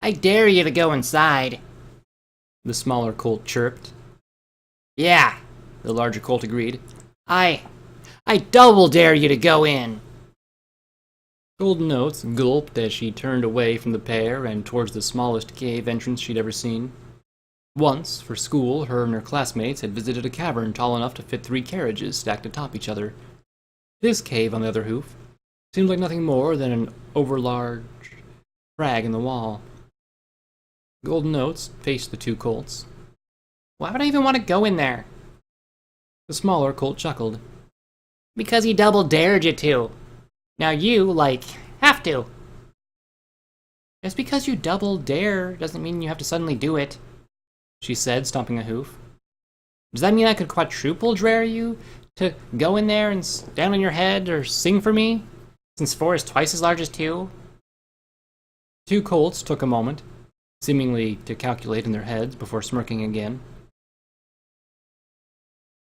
I dare you to go inside, the smaller colt chirped. Yeah, the larger colt agreed. I double dare you to go in. Golden Oats gulped as she turned away from the pair and towards the smallest cave entrance she'd ever seen. Once, for school, her and her classmates had visited a cavern tall enough to fit 3 carriages stacked atop each other. This cave, on the other hoof, seemed like nothing more than an overlarge crag in the wall. Golden Oats faced the 2 colts. Why would I even want to go in there? The smaller colt chuckled. Because he double dared you to. Now you, have to. Just because you double dare doesn't mean you have to suddenly do it, she said, stomping a hoof. Does that mean I could quadruple dare you to go in there and stand on your head or sing for me, since 4 is twice as large as 2? 2 colts took a moment, seemingly to calculate in their heads before smirking again.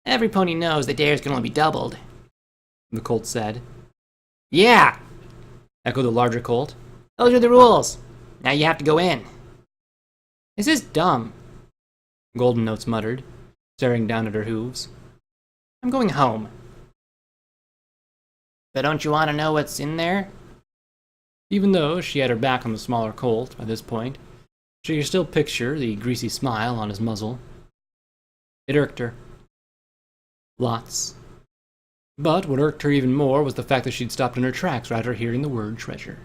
Every pony knows that dares can only be doubled, the colt said. Yeah, echoed the larger colt. Those are the rules. Now you have to go in. This is dumb, Golden Oats muttered, staring down at her hooves. I'm going home. But don't you want to know what's in there? Even though she had her back on the smaller colt by this point, she could still picture the greasy smile on his muzzle. It irked her. Lots. But what irked her even more was the fact that she'd stopped in her tracks right after hearing the word treasure.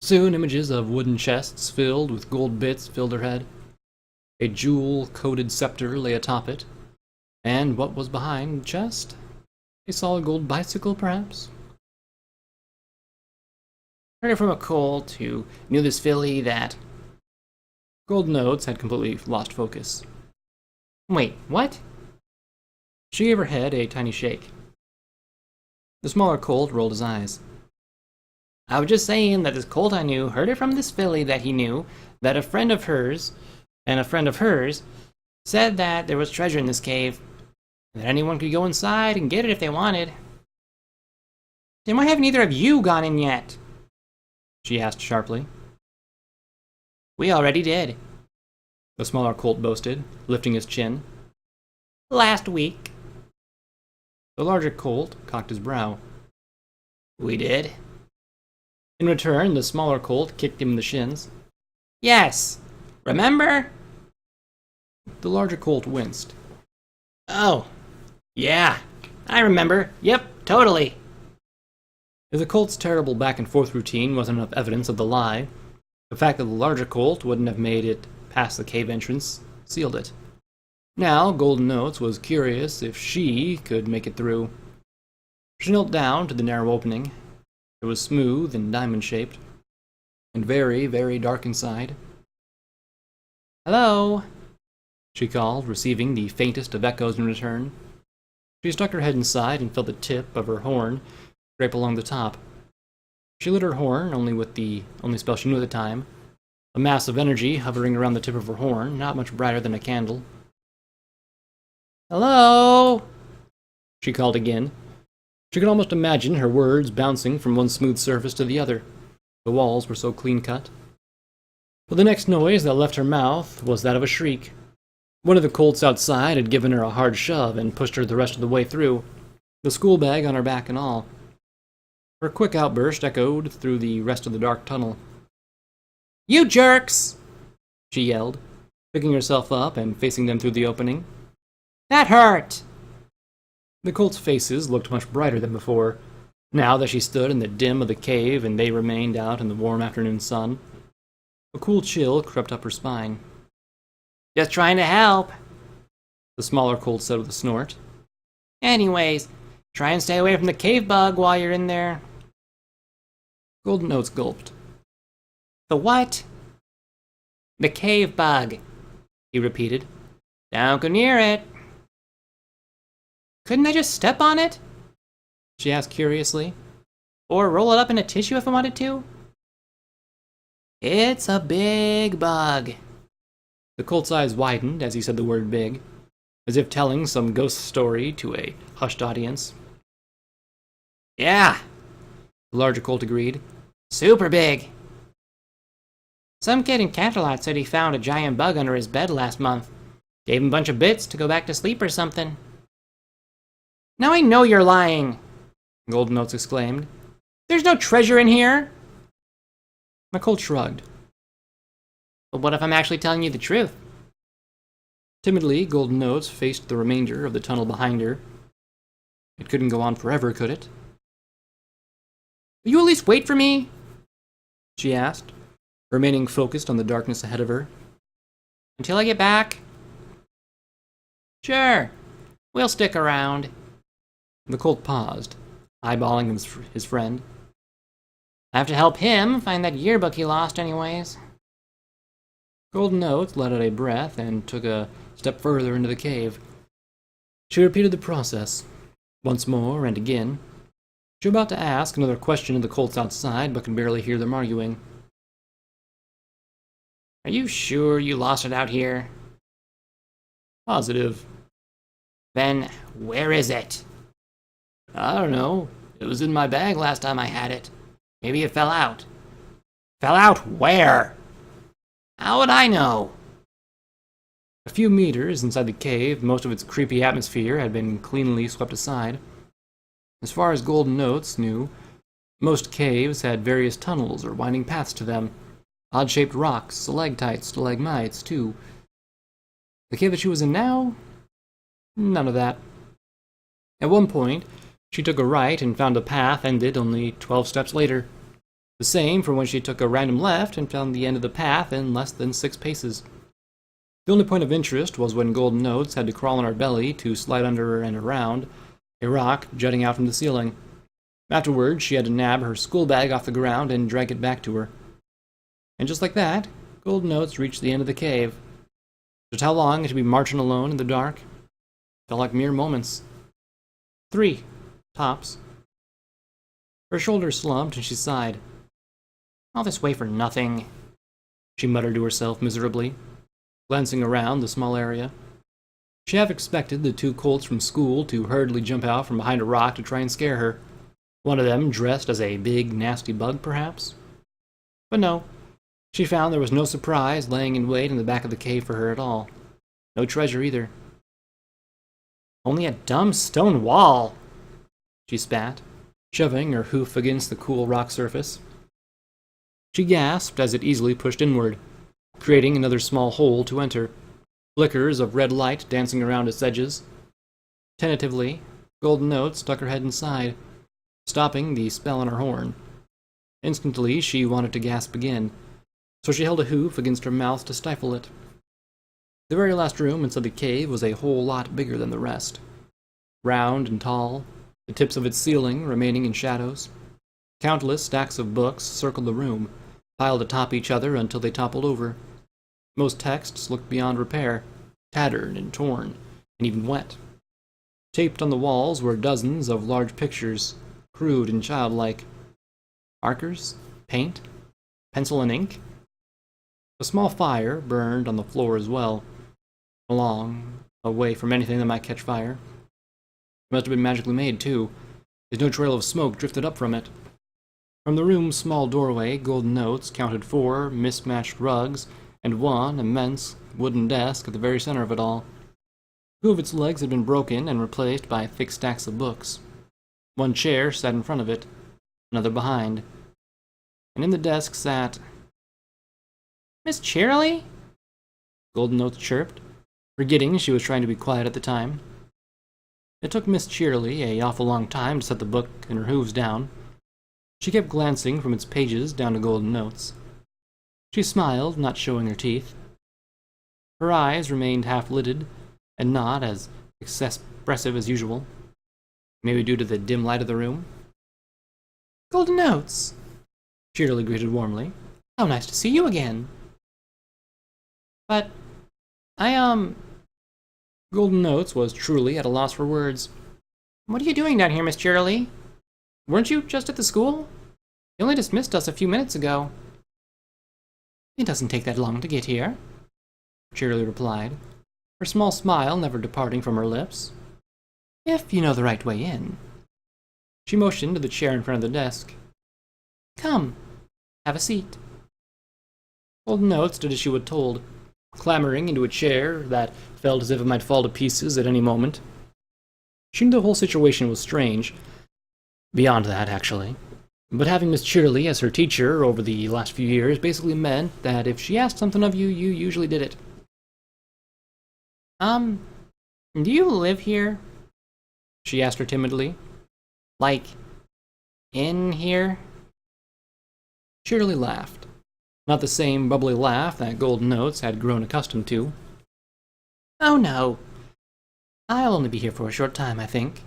Soon images of wooden chests filled with gold bits filled her head. A jewel-coated scepter lay atop it, and what was behind the chest? A solid gold bicycle, perhaps? Heard it from a colt who knew this filly that... Golden Oats had completely lost focus. Wait, what? She gave her head a tiny shake. The smaller colt rolled his eyes. I was just saying that this colt I knew heard it from this filly that he knew, that a friend of hers, and a friend of hers, said that there was treasure in this cave, and that anyone could go inside and get it if they wanted. Then why haven't either of you gone in yet? She asked sharply. We already did, the smaller colt boasted, lifting his chin. Last week. The larger colt cocked his brow. We did? In return, the smaller colt kicked him in the shins. Yes, remember? The larger colt winced. Oh, yeah, I remember. Yep, totally. If the colt's terrible back-and-forth routine wasn't enough evidence of the lie, the fact that the larger colt wouldn't have made it past the cave entrance sealed it. Now, Golden Oats was curious if she could make it through. She knelt down to the narrow opening. It was smooth and diamond-shaped, and very, very dark inside. Hello, she called, receiving the faintest of echoes in return. She stuck her head inside and felt the tip of her horn drape along the top. She lit her horn only with the only spell she knew at the time, a mass of energy hovering around the tip of her horn, not much brighter than a candle. Hello, she called again. She could almost imagine her words bouncing from one smooth surface to the other. The walls were so clean-cut. But the next noise that left her mouth was that of a shriek. One of the colts outside had given her a hard shove and pushed her the rest of the way through, the school bag on her back and all. Her quick outburst echoed through the rest of the dark tunnel. You jerks! She yelled, picking herself up and facing them through the opening. That hurt! The colts' faces looked much brighter than before, now that she stood in the dim of the cave and they remained out in the warm afternoon sun. A cool chill crept up her spine. Just trying to help, the smaller colt said with a snort. Anyways, try and stay away from the cave bug while you're in there. Golden Oats gulped. The what? The cave bug, he repeated. Don't go near it. Couldn't I just step on it? She asked curiously. Or roll it up in a tissue if I wanted to? It's a big bug. The colt's eyes widened as he said the word big, as if telling some ghost story to a hushed audience. Yeah, the larger colt agreed. Super big. Some kid in Canterlot said he found a giant bug under his bed last month. Gave him a bunch of bits to go back to sleep or something. Now I know you're lying, Golden Oats exclaimed. There's no treasure in here. McColt shrugged. But what if I'm actually telling you the truth? Timidly, Golden Oats faced the remainder of the tunnel behind her. It couldn't go on forever, could it? Will you at least wait for me? She asked, remaining focused on the darkness ahead of her. Until I get back? Sure, we'll stick around. The Colt paused, eyeballing his friend. I have to help him find that yearbook he lost anyways. Golden Oats let out a breath and took a step further into the cave. She repeated the process, once more and again. She was about to ask another question of the Colts outside, but could barely hear them arguing. Are you sure you lost it out here? Positive. Then, where is it? I don't know. It was in my bag last time I had it. Maybe it fell out. Fell out where? How would I know? A few meters inside the cave, most of its creepy atmosphere had been cleanly swept aside. As far as Golden Oats knew, most caves had various tunnels or winding paths to them. Odd-shaped rocks, stalactites, stalagmites, too. The cave that she was in now? None of that. At one point, she took a right and found a path ended only 12 steps later. The same for when she took a random left and found the end of the path in less than 6 paces. The only point of interest was when Golden Oats had to crawl on her belly to slide under and around a rock jutting out from the ceiling. Afterwards, she had to nab her school bag off the ground and drag it back to her. And just like that, Golden Oats reached the end of the cave. Just how long had she been marching alone in the dark? Felt like mere moments. 3, tops. Her shoulders slumped and she sighed. All this way for nothing, she muttered to herself miserably, glancing around the small area. She half expected the 2 colts from school to hurriedly jump out from behind a rock to try and scare her. One of them dressed as a big, nasty bug, perhaps? But no. She found there was no surprise laying in wait in the back of the cave for her at all. No treasure either. Only a dumb stone wall, she spat, shoving her hoof against the cool rock surface. She gasped as it easily pushed inward, creating another small hole to enter, flickers of red light dancing around its edges. Tentatively, Golden Oats stuck her head inside, stopping the spell on her horn. Instantly, she wanted to gasp again, so she held a hoof against her mouth to stifle it. The very last room inside the cave was a whole lot bigger than the rest. Round and tall, the tips of its ceiling remaining in shadows. Countless stacks of books circled the room, piled atop each other until they toppled over. Most texts looked beyond repair, tattered and torn, and even wet. Taped on the walls were dozens of large pictures, crude and childlike. Markers, paint, pencil and ink. A small fire burned on the floor as well, away from anything that might catch fire. It must have been magically made, too, as no trail of smoke drifted up from it. From the room's small doorway, Golden Oats counted 4 mismatched rugs and 1 immense wooden desk at the very center of it all. 2 of its legs had been broken and replaced by thick stacks of books. 1 chair sat in front of it, another behind. And in the desk sat... Miss Cheerilee? Golden Oats chirped, forgetting she was trying to be quiet at the time. It took Miss Cheerilee an awful long time to set the book and her hooves down. She kept glancing from its pages down to Golden Oats. She smiled, not showing her teeth. Her eyes remained half-lidded, and not as expressive as usual. Maybe due to the dim light of the room. Golden Oats! Cheerilee greeted warmly. How nice to see you again. But, Golden Oats was truly at a loss for words. What are you doing down here, Miss Cheerilee? Weren't you just at the school? You only dismissed us a few minutes ago. It doesn't take that long to get here, Cheerilee replied, her small smile never departing from her lips. If you know the right way in. She motioned to the chair in front of the desk. Come, have a seat. Golden Notes did as she was told, clambering into a chair that felt as if it might fall to pieces at any moment. She knew the whole situation was strange. Beyond that, actually. But having Miss Cheerily as her teacher over the last few years basically meant that if she asked something of you, you usually did it. Do you live here? She asked her timidly. Like, in here? Cheerily laughed. Not the same bubbly laugh that Golden Notes had grown accustomed to. Oh no. I'll only be here for a short time, I think.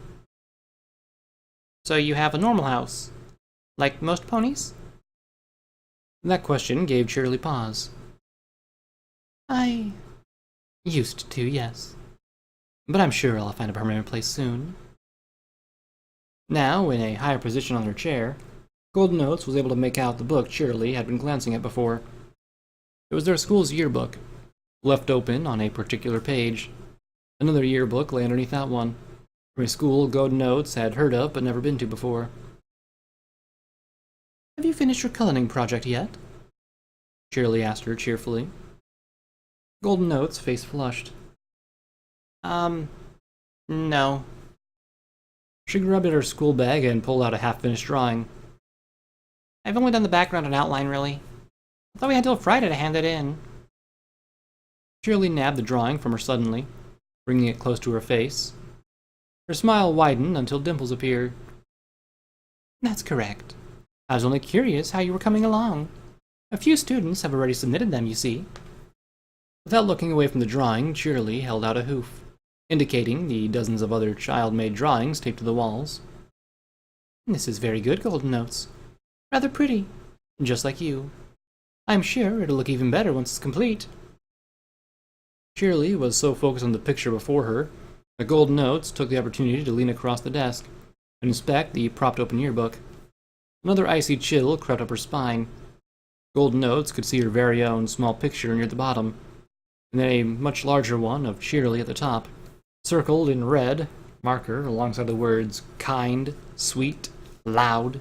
So you have a normal house? Like most ponies? That question gave Cheerily pause. I used to, yes. But I'm sure I'll find a permanent place soon. Now, in a higher position on her chair, Golden Notes was able to make out the book Cheerily had been glancing at before. It was their school's yearbook, left open on a particular page. Another yearbook lay underneath that one, from a school Golden Notes had heard of but never been to before. Have you finished your coloring project yet? Cheerily asked her cheerfully. Golden Notes' face flushed. No. She grabbed at her school bag and pulled out a half-finished drawing. I've only done the background and outline, really. I thought we had till Friday to hand it in. Cheerily nabbed the drawing from her suddenly, bringing it close to her face. Her smile widened until dimples appeared. That's correct. I was only curious how you were coming along. A few students have already submitted them, you see. Without looking away from the drawing, Cheerily held out a hoof, indicating the dozens of other child-made drawings taped to the walls. This is very good, Golden Notes. Rather pretty, just like you. I'm sure it'll look even better once it's complete. Cheerily was so focused on the picture before her that Golden Notes took the opportunity to lean across the desk and inspect the propped-open yearbook. Another icy chill crept up her spine. Golden Notes could see her very own small picture near the bottom, and then a much larger one of Cheerily at the top, circled in red marker alongside the words kind, sweet, loud.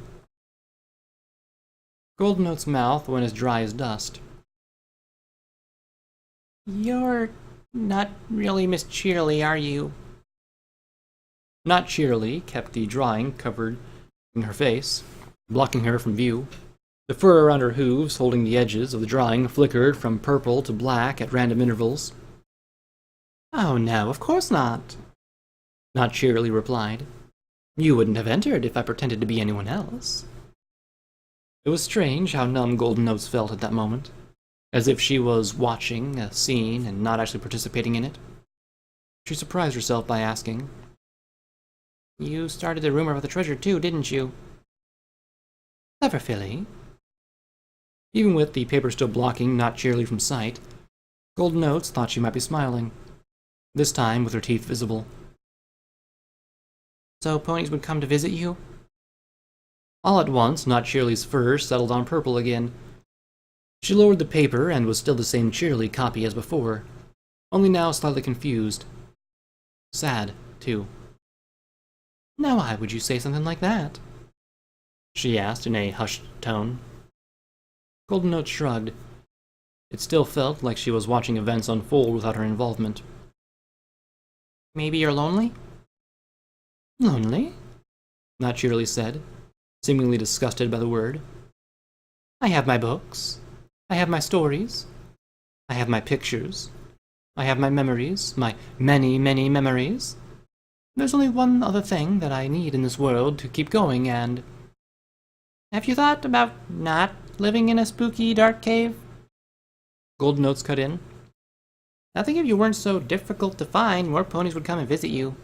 Golden Notes' mouth went as dry as dust. You're not really Miss Cheerily, are you? Not Cheerily kept the drawing covered in her face, blocking her from view. The fur around her hooves, holding the edges of the drawing, flickered from purple to black at random intervals. Oh no, of course not. Not Cheerily replied. You wouldn't have entered if I pretended to be anyone else. It was strange how numb Golden Notes felt at that moment, as if she was watching a scene and not actually participating in it. She surprised herself by asking, You started the rumor about the treasure too, didn't you? Clever filly. Even with the paper still blocking Not Cheerily from sight, Golden Notes thought she might be smiling, this time with her teeth visible. So ponies would come to visit you? All at once, Not Cheerily's fur settled on purple again. She lowered the paper and was still the same Cheerily copy as before, only now slightly confused. Sad, too. Now why would you say something like that? She asked in a hushed tone. Golden Notes shrugged. It still felt like she was watching events unfold without her involvement. Maybe you're lonely? Lonely? Not Cheerily said, seemingly disgusted by the word. I have my books. I have my stories. I have my pictures. I have my memories, my many, many memories. There's only one other thing that I need in this world to keep going, and... Have you thought about not living in a spooky, dark cave? Golden Notes cut in. I think if you weren't so difficult to find, more ponies would come and visit you.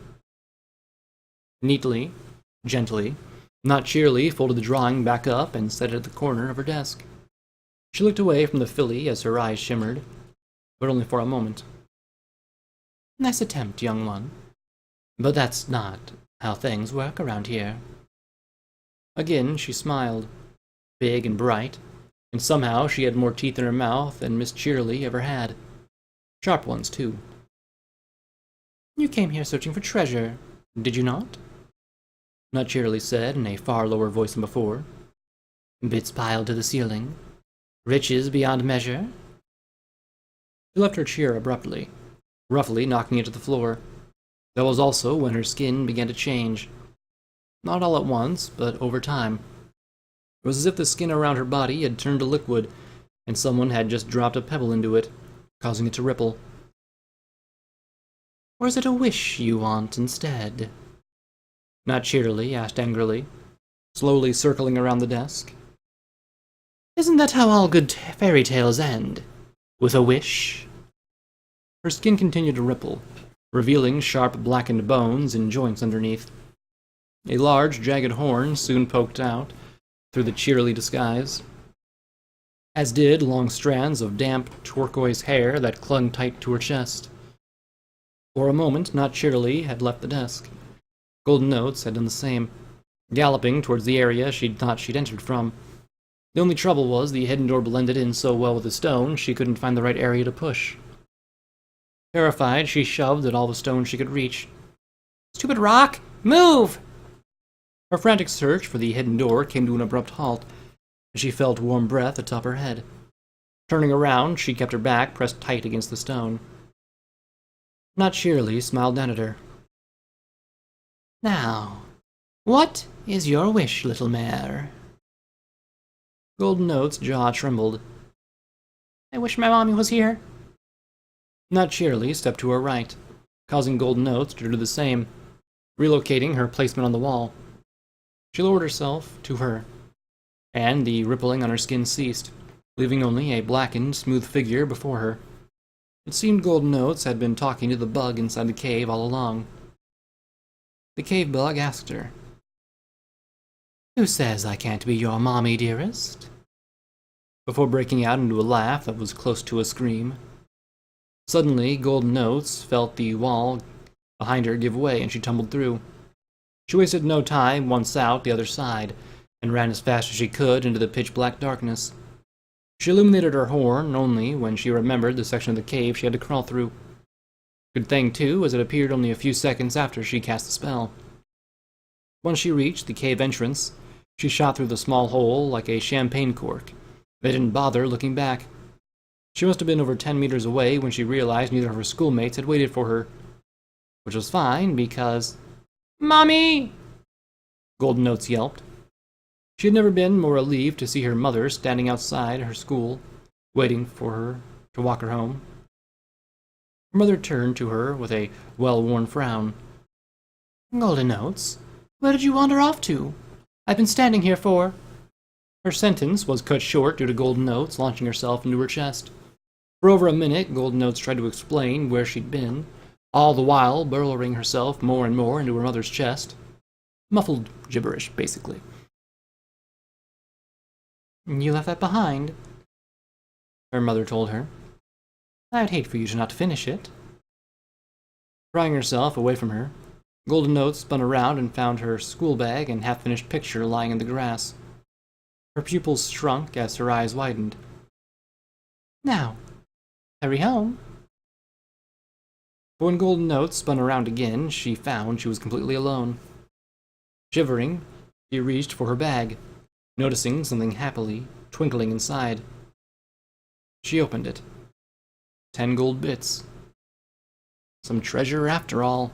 Neatly, gently, Not Cheerily folded the drawing back up and set it at the corner of her desk. She looked away from the filly as her eyes shimmered, but only for a moment. Nice attempt, young one. But that's not how things work around here. Again she smiled, big and bright, and somehow she had more teeth in her mouth than Miss Cheerily ever had. Sharp ones, too. You came here searching for treasure, did you not? Not Cheerily said in a far lower voice than before. Bits piled to the ceiling. Riches beyond measure? She left her chair abruptly, roughly knocking it to the floor. That was also when her skin began to change. Not all at once, but over time. It was as if the skin around her body had turned to liquid, and someone had just dropped a pebble into it, causing it to ripple. Or is it a wish you want instead? Not cheerily asked angrily, slowly circling around the desk. Isn't that how all good fairy tales end? With a wish? Her skin continued to ripple, revealing sharp blackened bones and joints underneath. A large, jagged horn soon poked out through the cheerily disguise, as did long strands of damp turquoise hair that clung tight to her chest. For a moment, Not Cheerily had left the desk. Golden Notes had done the same, galloping towards the area she'd thought she'd entered from. The only trouble was the hidden door blended in so well with the stone she couldn't find the right area to push. Terrified, she shoved at all the stones she could reach. Stupid rock! Move! Her frantic search for the hidden door came to an abrupt halt, as she felt warm breath atop her head. Turning around, she kept her back pressed tight against the stone. Not Cheerily smiled down at her. Now, what is your wish, little mare? Golden Note's jaw trembled. I wish my mommy was here. Not Cheerily stepped to her right, causing Golden Notes to do the same, relocating her placement on the wall. She lowered herself to her, and the rippling on her skin ceased, leaving only a blackened, smooth figure before her. It seemed Golden Notes had been talking to the bug inside the cave all along. The cave bug asked her, Who says I can't be your mommy, dearest? Before breaking out into a laugh that was close to a scream. Suddenly, Golden Notes felt the wall behind her give way, and she tumbled through. She wasted no time, once out the other side, and ran as fast as she could into the pitch-black darkness. She illuminated her horn only when she remembered the section of the cave she had to crawl through. Good thing, too, as it appeared only a few seconds after she cast the spell. Once she reached the cave entrance, she shot through the small hole like a champagne cork. They didn't bother looking back. She must have been over 10 meters away when she realized neither of her schoolmates had waited for her. Which was fine, because... Mommy! Golden Notes yelped. She had never been more relieved to see her mother standing outside her school, waiting for her to walk her home. Her mother turned to her with a well-worn frown. Golden Notes, where did you wander off to? I've been standing here for... Her sentence was cut short due to Golden Notes launching herself into her chest. For over a minute, Golden Notes tried to explain where she'd been, all the while burrowing herself more and more into her mother's chest. Muffled gibberish, basically. You left that behind, her mother told her. I'd hate for you to not finish it. Prying herself away from her, Golden Notes spun around and found her school bag and half-finished picture lying in the grass. Her pupils shrunk as her eyes widened. Now, hurry home. But when Golden Notes spun around again, she found she was completely alone. Shivering, she reached for her bag, noticing something happily twinkling inside. She opened it. 10 gold bits. Some treasure after all.